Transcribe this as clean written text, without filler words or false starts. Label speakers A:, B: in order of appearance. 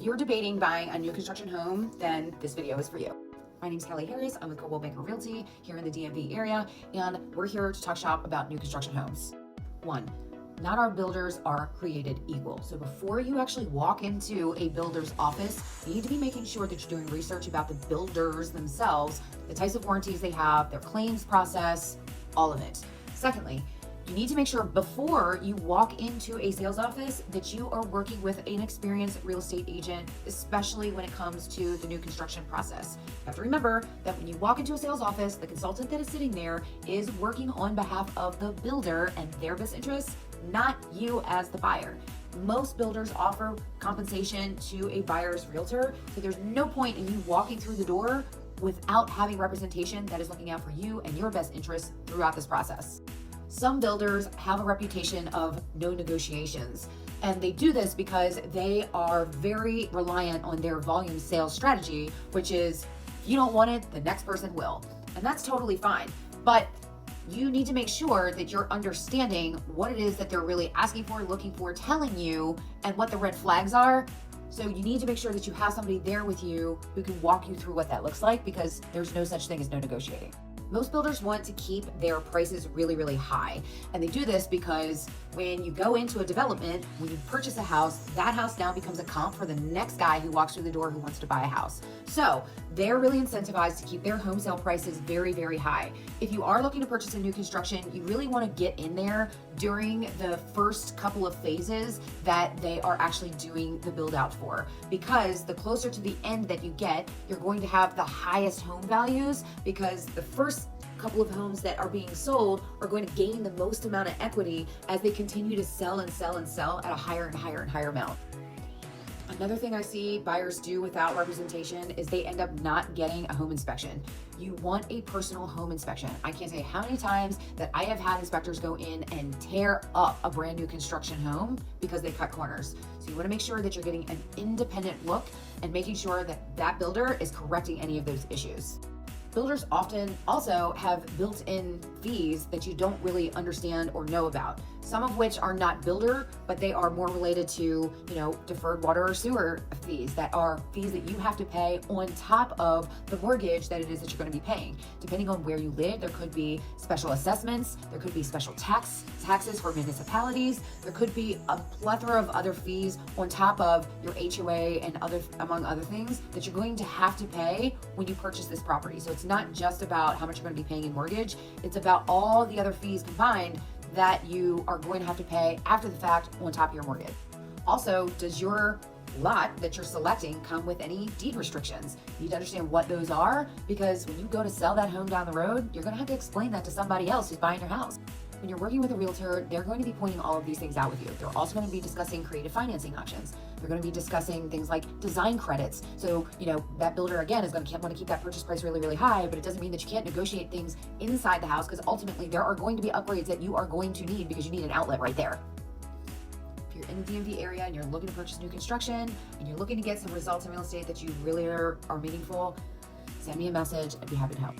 A: you're debating buying a new construction home, then this video is for you. My name is Kelly Harris. I'm with Coldwell Realty here in the DMV area, and we're here to talk shop about new construction homes. One, not all builders are created equal. So before you actually walk into a builder's office, you need to be making sure that you're doing research about the builders themselves, the types of warranties they have, their claims process, all of it. Secondly, you need to make sure before you walk into a sales office that you are working with an experienced real estate agent, especially when it comes to the new construction process. You have to remember that when you walk into a sales office, the consultant that is sitting there is working on behalf of the builder and their best interests, not you as the buyer. Most builders offer compensation to a buyer's realtor, so there's no point in you walking through the door without having representation that is looking out for you and your best interests throughout this process. Some builders have a reputation of no negotiations, and they do this because they are very reliant on their volume sales strategy, which is if you don't want it, the next person will. And that's totally fine. But you need to make sure that you're understanding what it is that they're really asking for, looking for, telling you, and what the red flags are. So you need to make sure that you have somebody there with you who can walk you through what that looks like, because there's no such thing as no negotiating. Most builders want to keep their prices really, really high. And they do this because when you go into a development, when you purchase a house, that house now becomes a comp for the next guy who walks through the door who wants to buy a house. So they're really incentivized to keep their home sale prices very, very high. If you are looking to purchase a new construction, you really want to get in there during the first couple of phases that they are actually doing the build out for. Because the closer to the end that you get, you're going to have the highest home values, because the first couple of homes that are being sold are going to gain the most amount of equity as they continue to sell and sell and sell at a higher and higher and higher amount. Another thing I see buyers do without representation is they end up not getting a home inspection. You want a personal home inspection. I can't say how many times that I have had inspectors go in and tear up a brand new construction home because they cut corners. So you want to make sure that you're getting an independent look and making sure that that builder is correcting any of those issues. Builders often also have built-in fees that you don't really understand or know about. Some of which are not builder, but they are more related to, deferred water or sewer fees that are fees that you have to pay on top of the mortgage that it is that you're going to be paying. Depending on where you live, there could be special assessments, there could be special taxes for municipalities, there could be a plethora of other fees on top of your HOA and among other things that you're going to have to pay when you purchase this property. So it's not just about how much you're going to be paying in mortgage, it's about all the other fees combined that you are going to have to pay after the fact on top of your mortgage. Also, does your lot that you're selecting come with any deed restrictions? You need to understand what those are, because when you go to sell that home down the road, you're going to have to explain that to somebody else who's buying your house. When you're working with a realtor, they're going to be pointing all of these things out with you. They're also going to be discussing creative financing options. They're going to be discussing things like design credits. So, that builder, again, is going to want to keep that purchase price really, really high, but it doesn't mean that you can't negotiate things inside the house, because ultimately there are going to be upgrades that you are going to need because you need an outlet right there. If you're in the DMV area and you're looking to purchase new construction and you're looking to get some results in real estate that you really are meaningful, send me a message. I'd be happy to help.